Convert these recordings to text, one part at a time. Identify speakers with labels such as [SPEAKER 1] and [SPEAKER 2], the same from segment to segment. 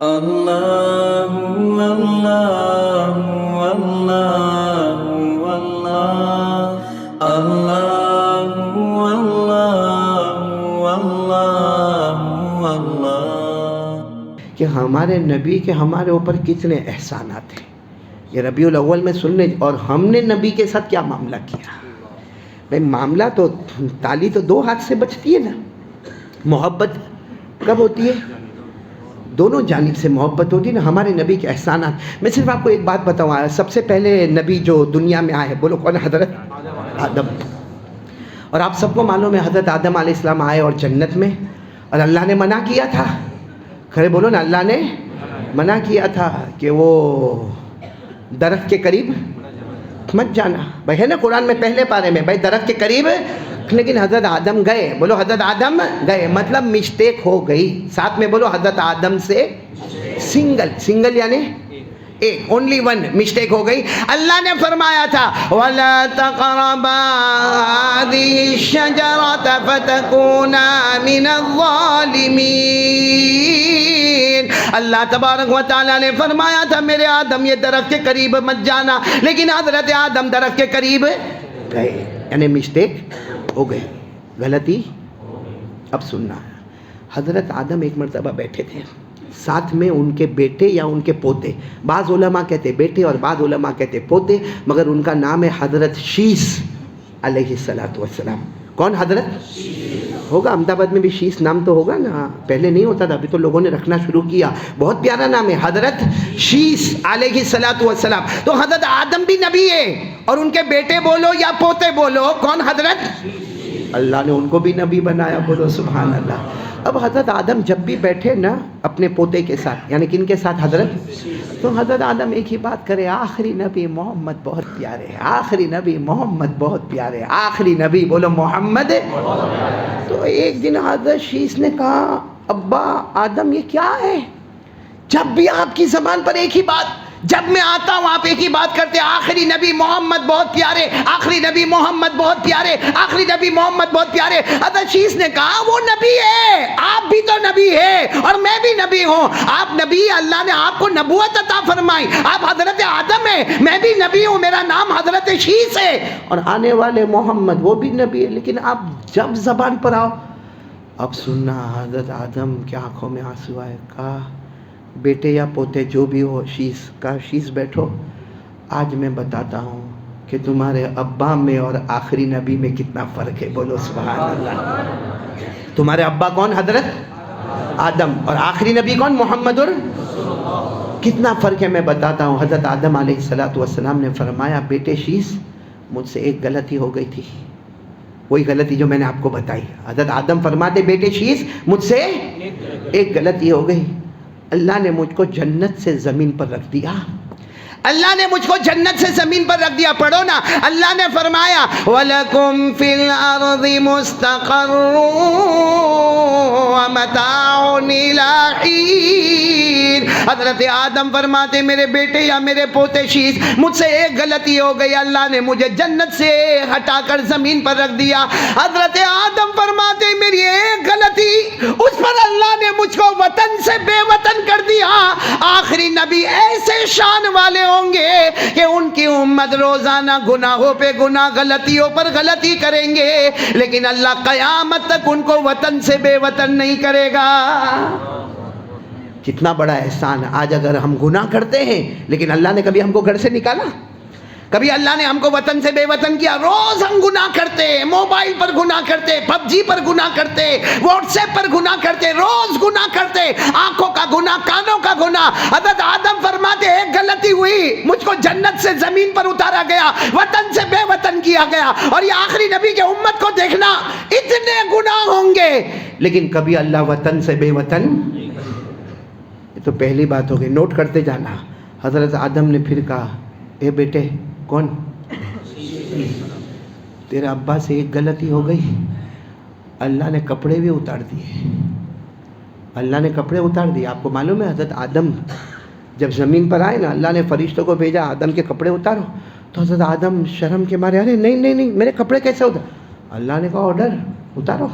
[SPEAKER 1] اللہ اللہ اللہ اللہ اللہ اللہ اللہ
[SPEAKER 2] کہ ہمارے نبی کے ہمارے اوپر کتنے احسانات ہیں. یہ ربیع الاول میں سننے، اور ہم نے نبی کے ساتھ کیا معاملہ کیا. بھائی معاملہ تو تالی تو دو ہاتھ سے بچتی ہے نا. محبت کب ہوتی ہے؟ دونوں جانب سے محبت ہوتی ہے نا. ہمارے نبی کے احسانات، میں صرف آپ کو ایک بات بتاؤں. سب سے پہلے نبی جو دنیا میں آئے، بولو کون؟ حضرت آدم. اور آپ سب کو معلوم ہے حضرت آدم علیہ السلام آئے اور جنت میں، اور اللہ نے منع کیا تھا. کھڑے بولو نا، اللہ نے منع کیا تھا کہ وہ درخت کے قریب مت جانا. بھائی ہے نا قرآن میں پہلے پارے میں، بھائی درخت کے قریب. لیکن حضرت آدم گئے. بولو حضرت آدم گئے، مطلب مسٹیک ہو گئی. ساتھ میں بولو حضرت آدم سے سنگل یعنی ایک، اونلی ون مسٹیک ہو گئی. اللہ نے فرمایا تھا وَلَا تَقْرَبَا هَٰذِهِ الشَّجَرَةَ فَتَكُونَا مِنَ الظَّالِمِينَ. اللہ تبارک و تعالیٰ نے فرمایا تھا میرے آدم یہ درخت کے قریب مت جانا، لیکن حضرت آدم درخت کے قریب گئے، یعنی مسٹیک ہو گئی، غلطی. اب سننا، حضرت آدم ایک مرتبہ بیٹھے تھے، ساتھ میں ان کے بیٹے یا ان کے پوتے. بعض علماء کہتے بیٹے اور بعض علماء کہتے پوتے، مگر ان کا نام ہے حضرت شیس علیہ السلام. کون؟ حضرت ہوگا. احمد آباد میں بھی شیس نام تو ہوگا نا، پہلے نہیں ہوتا تھا، ابھی تو لوگوں نے رکھنا شروع کیا. بہت پیارا نام ہے حضرت شیس علیہ السلام. تو حضرت آدم بھی نبی ہے، اور ان کے بیٹے بولو یا پوتے بولو، کون؟ حضرت. اللہ نے ان کو بھی نبی بنایا. بولو سبحان اللہ. اب حضرت آدم جب بھی بیٹھے نا اپنے پوتے کے ساتھ، یعنی کن کے ساتھ؟ حضرت. تو حضرت آدم ایک ہی بات کرے، آخری نبی محمد بہت پیارے ہیں، آخری نبی محمد بہت پیارے ہیں، آخری نبی بولو محمد. تو ایک دن حضرت شیس نے کہا ابا آدم یہ کیا ہے؟ جب بھی آپ کی زبان پر ایک ہی بات، جب میں آتا ہوں آپ ایک ہی بات کرتے، آخری نبی محمد بہت پیارے، آخری نبی محمد بہت پیارے، آخری نبی محمد بہت پیارے. حضرت شیس نے کہا وہ نبی ہے، آپ بھی تو نبی ہے اور میں بھی نبی ہوں. آپ نبی، اللہ نے آپ کو نبوت عطا فرمائی، آپ حضرت آدم ہیں، میں بھی نبی ہوں، میرا نام حضرت شیس ہے، اور آنے والے محمد وہ بھی نبی ہے. لیکن آپ جب زبان پر آؤ. اب سننا، حضرت آدم کی آنکھوں میں آنسو آئے. کہا بیٹے یا پوتے جو بھی ہو، شیس کا شیس بیٹھو، آج میں بتاتا ہوں کہ تمہارے ابا میں اور آخری نبی میں کتنا فرق ہے. بولو سبحان اللہ. تمہارے ابا کون؟ حضرت آدم، اور آخری نبی کون؟ محمد. اور کتنا فرق ہے میں بتاتا ہوں. حضرت آدم علیہ السلام نے فرمایا بیٹے شیس مجھ سے ایک غلطی ہو گئی تھی، وہی غلطی جو میں نے آپ کو بتائی. حضرت آدم فرماتے بیٹے شیس مجھ سے ایک غلطی ہو گئی، اللہ نے مجھ کو جنت سے زمین پر رکھ دیا. اللہ نے مجھ کو جنت سے زمین پر رکھ دیا. پڑھو نا، اللہ نے فرمایا وَلَكُمْ فِي الْأَرْضِ مُسْتَقَرٌّ وَمَتَاعٌ إِلَىٰ حِينٍ. حضرت آدم فرماتے میرے بیٹے یا میرے پوتے شیس مجھ سے ایک غلطی ہو گئی، اللہ نے مجھے جنت سے ہٹا کر زمین پر رکھ دیا. حضرت آدم فرماتے میری ایک غلطی، اس پر اللہ نے مجھ کو وطن سے بے وطن کر دیا. آخری نبی ایسے شان والے ہوں گے کہ ان کی امت روزانہ گناہوں پہ گناہ، غلطیوں پر غلطی کریں گے، لیکن اللہ قیامت تک ان کو وطن سے بے وطن نہیں کرے گا. کتنا بڑا احسان. آج اگر ہم گناہ کرتے ہیں، لیکن اللہ نے کبھی ہم کو گھر سے نکالا؟ کبھی اللہ نے ہم کو وطن سے بے وطن کیا؟ روز ہم گناہ کرتے، موبائل پر گناہ کرتے، پب جی پر گناہ کرتے، واٹس ایپ پر گناہ کرتے، روز گناہ کرتے، آنکھوں کا گناہ، کانوں کا گناہ. حضرت آدم فرماتے ایک غلطی ہوئی، مجھ کو جنت سے زمین پر اتارا گیا، وطن سے بے وطن کیا گیا. اور یہ آخری نبی کے امت کو دیکھنا، اتنے گناہ ہوں گے لیکن کبھی اللہ وطن سے بے وطن. یہ تو پہلی بات ہو گئی، نوٹ کرتے جانا. حضرت آدم نے پھر کہا اے بیٹے، کون؟ تیرے ابا سے ایک غلطی ہو گئی، اللہ نے کپڑے بھی اتار دیے. اللہ نے کپڑے اتار دیے. آپ کو معلوم ہے حضرت آدم جب زمین پر آئے نا، اللہ نے فرشتوں کو بھیجا آدم کے کپڑے اتارو. تو حضرت آدم شرم کے مارے ارے نہیں نہیں نہیں میرے کپڑے کیسے اتار؟ اللہ نے کہا آرڈر اتارو.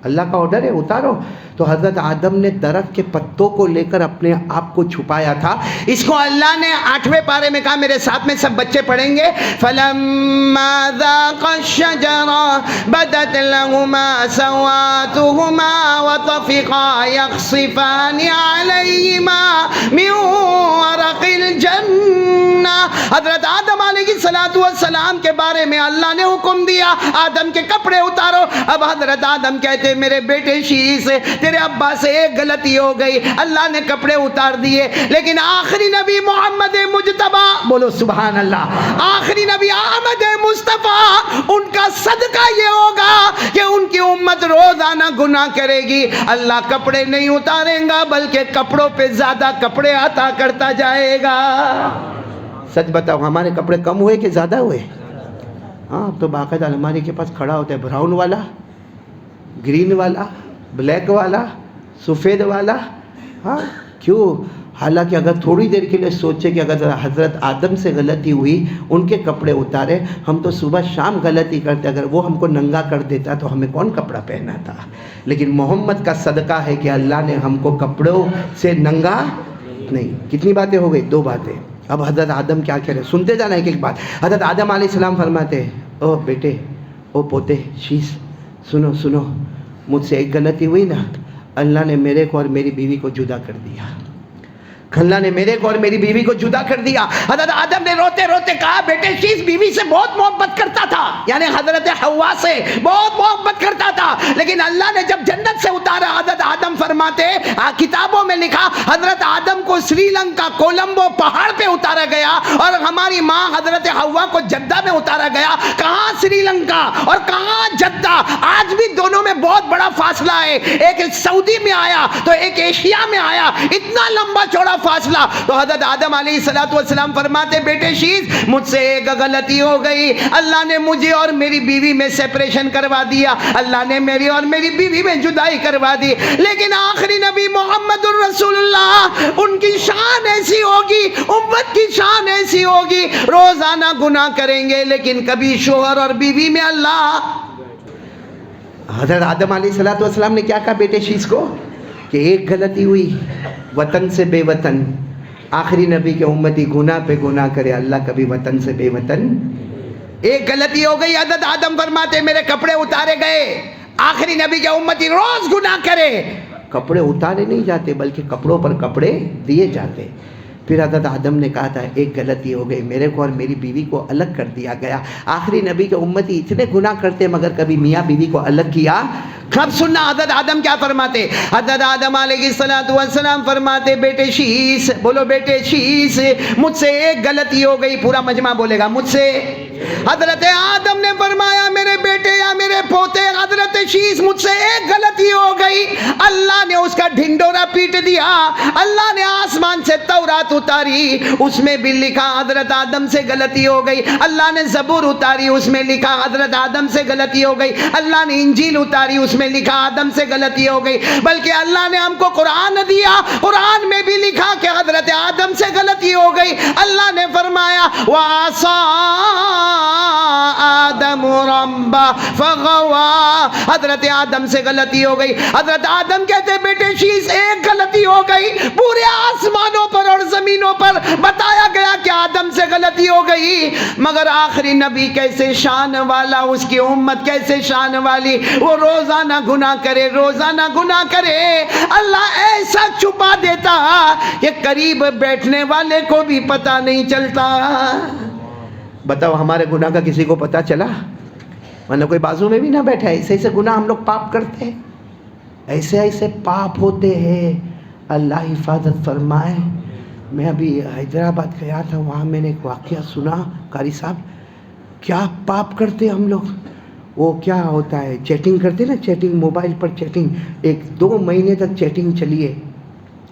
[SPEAKER 2] اللہ کا آرڈر ہے اتارو. تو حضرت آدم نے درخت کے پتوں کو لے کر اپنے آپ کو چھپایا تھا. اس کو اللہ نے 8ویں پارے میں کہا, میرے ساتھ میں سب بچے پڑھیں گے, فَلَمَّا ذَاقَا الشَّجَرَةَ بَدَتْ لَهُمَا سَوْآتُهُمَا وَطَفِقَا يَخْصِفَانِ عَلَيْهِمَا مِنْ وَرَقِ الْجَنَّةِ. حضرت آدم علیہ السلام کے بارے میں اللہ نے حکم دیا, آدم کے کپڑے اتارو. اب حضرت آدم کہتے, میرے بیٹے شیش تیرے ابا سے ایک غلطی ہو گئی, اللہ نے کپڑے اتار دیے, لیکن آخری نبی محمد مجتبی, بولو سبحان اللہ, آخری نبی احمد مصطفیٰ, ان کا صدقہ یہ ہوگا کہ ان کی امت روزانہ گناہ کرے گی, اللہ کپڑے نہیں اتاریں گا بلکہ کپڑوں پہ زیادہ کپڑے عطا کرتا جائے گا. سچ بتاؤ, ہمارے کپڑے کم ہوئے کہ زیادہ ہوئے؟ ہاں, اب تو باقاعدہ الماری کے پاس کھڑا ہوتا ہے, براؤن والا, گرین والا, بلیک والا, سفید والا. ہاں کیوں؟ حالانکہ اگر تھوڑی دیر کے لیے سوچے کہ اگر حضرت آدم سے غلطی ہوئی, ان کے کپڑے اتارے, ہم تو صبح شام غلطی کرتے, اگر وہ ہم کو ننگا کر دیتا تو ہمیں کون کپڑا پہنا تھا. لیکن محمد کا صدقہ ہے کہ اللہ نے ہم کو کپڑوں سے ننگا نہیں. کتنی باتیں ہو گئی؟ 2 باتیں. اب حضرت آدم کیا کہہ رہے, سنتے جانا ایک ایک بات. حضرت آدم علیہ السلام فرماتے, او بیٹے, او پوتے, شیش, سنو سنو, مجھ سے ایک غلطی ہوئی نا, اللہ نے میرے کو اور میری بیوی کو جدا کر دیا. اللہ نے میرے کو اور میری بیوی کو جدا کر دیا. حضرت آدم نے روتے روتے کہا, بیٹے شیش بیوی سے بہت محبت کرتا تھا, یعنی حضرت حوا سے بہت محبت کرتا تھا, لیکن اللہ نے جب جنت سے اتارا, حضرت آدم فرماتے, کتابوں میں لکھا حضرت آدم کو سری لنکا کولمبو پہاڑ پہ اتارا گیا اور ہماری ماں حضرت حوا کو جدہ میں اتارا گیا. کہاں سری لنکا اور کہاں جدہ, آج بھی دونوں میں بہت بڑا فاصلہ ہے. ایک سعودی میں آیا تو ایک ایشیا میں آیا, اتنا لمبا چوڑا فاصلہ. تو حضرت آدم علیہ السلام فرماتے, بیٹے شیز مجھ سے ایک غلطی ہو گئی, اللہ نے مجھے اور میری بیوی میں سیپریشن کروا دیا, اللہ نے میری اور میری بیوی میں جدائی کروا دی, لیکن آخری نبی محمد الرسول اللہ, ان کی شان ایسی ہوگی, امت کی شان ایسی ہوگی, روزانہ گناہ کریں گے لیکن کبھی شوہر اور بیوی میں اللہ. حضرت آدم علیہ السلام نے کیا کہا بیٹے شیز کو کہ ایک غلطی ہوئی, وطن سے بے وطن, آخری نبی کے امتی گناہ پہ گناہ کرے, اللہ کبھی وطن سے بے وطن. ایک غلطی ہو گئی, حضرت آدم فرماتے میرے کپڑے اتارے گئے, آخری نبی کے امتی روز گناہ کرے, کپڑے اتارے نہیں جاتے بلکہ کپڑوں پر کپڑے دیے جاتے. پھر حضرت آدم نے کہا تھا ایک غلطی ہو گئی, میرے کو اور میری بیوی کو الگ کر دیا گیا. آخری نبی کے امتی اتنے گناہ کرتے مگر کبھی میاں بیوی کو الگ کیا. کب سننا حضرت آدم کیا فرماتے, حضرت آدم علیہ السلام فرماتے, بیٹے شیش, بولو بیٹے شیش, مجھ سے ایک غلطی ہو گئی. پورا مجمع بولے گا مجھ سے. حضرت آدم نے فرمایا میرے بیٹے یا میرے پوتے حضرت شیش مجھ سے ایک غلطی ہو گئی, اللہ نے اس کا ڈھنڈورا پیٹ دیا, اللہ نے آسمان سے تورات اتاری, اس میں بھی لکھا حضرت آدم سے غلطی ہو گئی. اللہ نے زبور اتاری, اس میں لکھا حضرت آدم سے غلطی ہو گئی. اللہ نے انجیل اتاری, اس میں لکھا آدم سے غلطی ہو گئی. بلکہ اللہ نے ہم کو قرآن دیا, قرآن میں بھی لکھا کہ حضرت آدم سے غلطی ہو گئی. اللہ نے فرمایا وَعَصَىٰ آدم رَبَّهُ فَغَوَىٰ, حضرت آدم سے غلطی ہو گئی. حضرت آدم کہتے بیٹے شیش ایک غلطی ہو گئی, پورے آسمانوں پر اور زمینوں پر بتایا گیا کہ آدم سے غلطی ہو گئی, مگر آخری نبی کیسے شان والا, اس کی امت کیسے شان والی, وہ روزانہ گناہ کرے, روزانہ گناہ کرے, اللہ ایسا چھپا دیتا کہ قریب بیٹھنے والے کو بھی پتہ نہیں چلتا. بتاؤ ہمارے گناہ کا کسی کو پتہ چلا؟ ورنہ کوئی بازو میں بھی نہ بیٹھا ہے. ایسے ایسے گناہ ہم لوگ پاپ کرتے ہیں, ایسے ایسے پاپ ہوتے ہیں, اللہ حفاظت فرمائے. میں ابھی حیدرآباد گیا تھا, وہاں میں نے ایک واقعہ سنا, قاری صاحب کیا پاپ کرتے ہم لوگ. وہ کیا ہوتا ہے, چیٹنگ کرتے نا, چیٹنگ موبائل پر چیٹنگ, 1-2 مہینے تک چیٹنگ چلیے,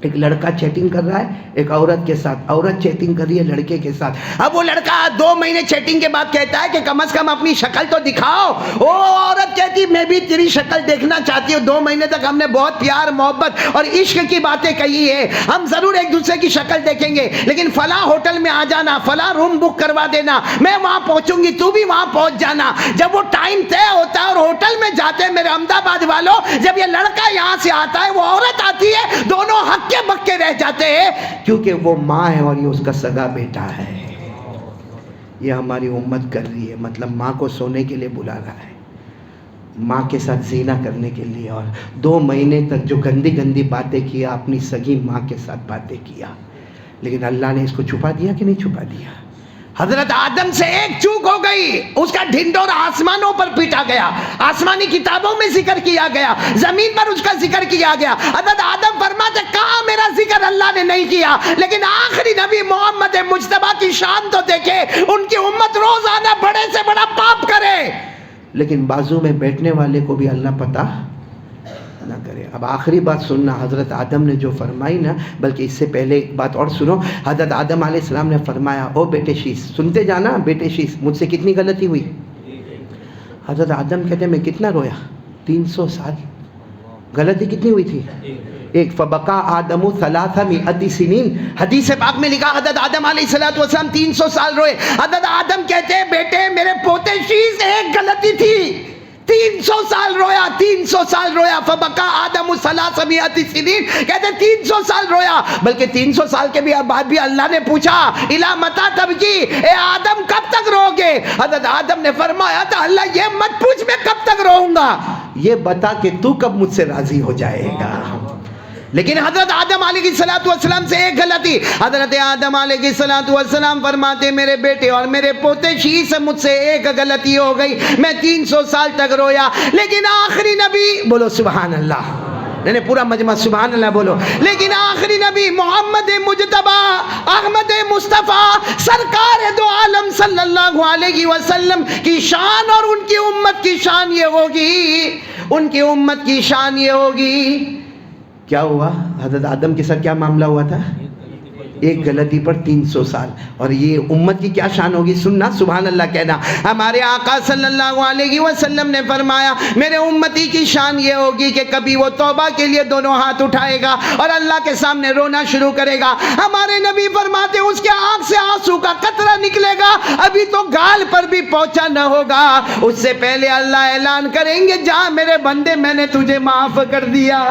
[SPEAKER 2] ایک لڑکا چیٹنگ کر رہا ہے ایک عورت کے ساتھ, عورت چیٹنگ کر رہی ہے لڑکے کے ساتھ. اب وہ لڑکا 2 مہینے چیٹنگ کے بعد کہتا ہے کہ کم از کم اپنی شکل تو دکھاؤ. وہ عورت کہتی میں بھی تیری شکل دیکھنا چاہتی ہوں, 2 مہینے تک ہم نے بہت پیار محبت اور عشق کی باتیں کہی ہے, ہم ضرور ایک دوسرے کی شکل دیکھیں گے, لیکن فلاں ہوٹل میں آ جانا, فلاں روم بک کروا دینا, میں وہاں پہنچوں گی تو بھی وہاں پہنچ جانا. جب وہ ٹائم طے ہوتا ہے اور ہوٹل میں جاتے ہیں, میرے احمد آباد والوں, جب یہ لڑکا یہاں سے آتا ہے وہ عورت آتی ہے, دونوں ہک کے بکے رہ جاتے ہیں, کیونکہ وہ ماں ہے اور یہ اس کا سگا بیٹا ہے. یہ ہماری امت کر رہی ہے, مطلب ماں کو سونے کے لیے بلا رہا ہے, ماں کے ساتھ زنا کرنے کے لیے, اور 2 مہینے تک جو گندی گندی باتیں کیا اپنی سگی ماں کے ساتھ باتیں کیا. لیکن اللہ نے اس کو چھپا دیا کہ نہیں چھپا دیا؟ حضرت آدم سے ایک چوک ہو گئی, اس کا ڈھنڈور آسمانوں پر پیٹا گیا, آسمانی کتابوں میں ذکر کیا گیا, زمین پر اس کا ذکر کیا گیا. حضرت آدم فرماتے کہاں میرا ذکر اللہ نے نہیں کیا, لیکن آخری نبی محمد مجتبیٰ کی شان تو دیکھے, ان کی امت روزانہ بڑے سے بڑا پاپ کرے, لیکن بازو میں بیٹھنے والے کو بھی اللہ پتہ نہ کرے. اب آخری بات سننا, حضرت آدم نے جو فرمائی نا, بلکہ اس سے پہلے ایک بات اور سنو. حضرت آدم علیہ السلام نے فرمایا او بیٹے شیش, سنتے جانا بیٹے شیش, مجھ سے کتنی غلطی ہوئی؟ حضرت آدم کہتے ہیں میں کتنا رویا, 300 سال. غلطی کتنی ہوئی تھی؟ ایک. فبقا آدم 300 سنین, حدیث پاک میں لکھا حضرت آدم علیہ السلام 300 سال روئے. حضرت آدم کہتے ہیں بیٹے میرے پوتے شیش ایک غلطی تھی, 300 سال رویا, 300 سال رویا. فبقا آدم 300 سنین, کہتے 300 سال رویا. بلکہ 300 سال کے بعد بھی اللہ نے پوچھا الا متی تبکی, اے آدم کب تک رو گے؟ حضرت آدم نے فرمایا تھا اللہ یہ مت پوچھ میں کب تک روؤں گا, یہ بتا کہ تو کب مجھ سے راضی ہو جائے گا. لیکن حضرت آدم علیہ السلام سے ایک غلطی. حضرت آدم علیہ السلام فرماتے میرے بیٹے اور میرے پوتے شیش سے مجھ سے ایک غلطی ہو گئی, میں 300 سال تک رویا. لیکن آخری نبی, بولو سبحان اللہ, نہیں پورا مجمع سبحان اللہ بولو, لیکن آخری نبی محمد مجتبیٰ احمد مصطفیٰ سرکار دو عالم صلی اللہ علیہ وسلم کی شان اور ان کی امت کی شان یہ ہوگی, ان کی امت کی شان یہ ہوگی. کیا ہوا حضرت آدم کے ساتھ, کیا معاملہ ہوا تھا؟ ایک غلطی پر 300 سال. اور یہ امت کی کیا شان ہوگی, سننا سبحان اللہ کہنا. ہمارے آقا صلی اللہ علیہ وسلم نے فرمایا میرے امتی کی شان یہ ہوگی کہ کبھی وہ توبہ کے لیے دونوں ہاتھ اٹھائے گا اور اللہ کے سامنے رونا شروع کرے گا. ہمارے نبی فرماتے اس کے آنکھ سے آنسو کا قطرہ نکلے گا, ابھی تو گال پر بھی پہنچا نہ ہوگا, اس سے پہلے اللہ اعلان کریں گے جا میرے بندے میں نے تجھے معاف کر دیا.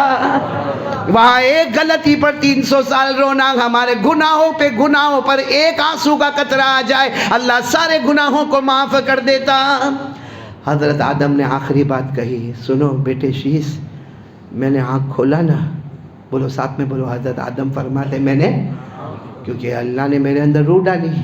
[SPEAKER 2] وہاں ایک غلطی پر 300 سال رونا, ہمارے گناہوں پر ایک آنسو کا قطرہ آ جائے اللہ سارے گناہوں کو معاف کر دیتا. حضرت آدم نے آخری بات کہی, سنو بیٹے شیش میں نے آنکھ کھولا نا, بولو ساتھ میں بولو, حضرت آدم فرماتے میں نے, کیونکہ اللہ نے میرے اندر روح ڈالی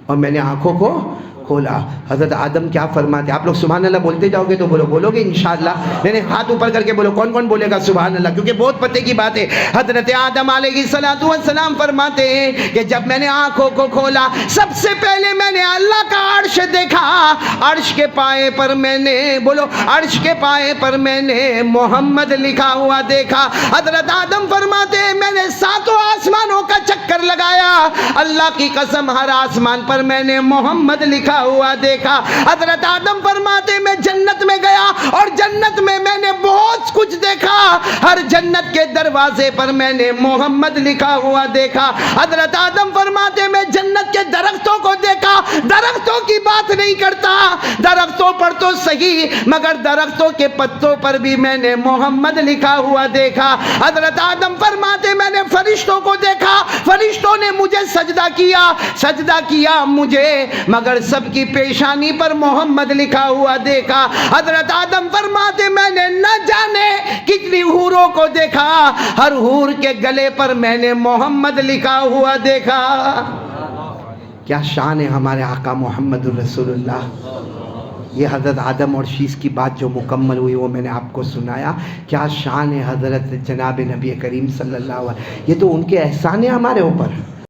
[SPEAKER 2] اور میں نے آنکھوں کو کھولا. حضرت آدم کیا فرماتے, آپ لوگ سبحان اللہ بولتے جاؤ گے تو بولو گے انشاءاللہ, میں نے ہاتھ اوپر کر کے بولو, کون کون بولے گا سبحان اللہ, کیونکہ بہت پتے کی بات ہے. حضرت آدم علیہ السلام فرماتے ہیں کہ جب میں نے آنکھوں کو کھولا سب سے پہلے میں نے اللہ کا عرش دیکھا, عرش کے پائے پر میں نے, بولو عرش کے پائے پر میں نے محمد لکھا ہوا دیکھا. حضرت آدم فرماتے ہیں میں نے 7 آسمانوں کا چکر لگایا, اللہ کی قسم ہر آسمان پر میں نے محمد لکھا ہوا دیکھا. حضرت آدم فرماتے میں جنت میں گیا اور جنت میں نے بہت کچھ دیکھا, ہر جنت کے دروازے پر میں نے محمد لکھا ہوا دیکھا. حضرت آدم فرماتے میں جنت کے درختوں کو دیکھا, درختوں کی بات نہیں کرتا, درختوں پر تو صحیح مگر درختوں کے پتوں پر بھی میں نے محمد لکھا ہوا دیکھا. حضرت آدم فرماتے میں نے فرشتوں کو دیکھا, فرشتوں نے مجھے سجدہ کیا مجھے, مگر سب کی پیشانی پر محمد لکھا ہوا دیکھا. حضرت آدم فرماتے میں نے نہ جانے کتنی حوروں کو دیکھا, ہر حور کے گلے پر میں نے محمد لکھا ہوا دیکھا. کیا شان ہے ہمارے آقا محمد الرسول اللہ. یہ حضرت آدم اور شیش کی بات جو مکمل ہوئی وہ میں نے آپ کو سنایا. کیا شان ہے حضرت جناب نبی کریم صلی اللہ علیہ وسلم, یہ تو ان کے احسان ہے ہمارے اوپر.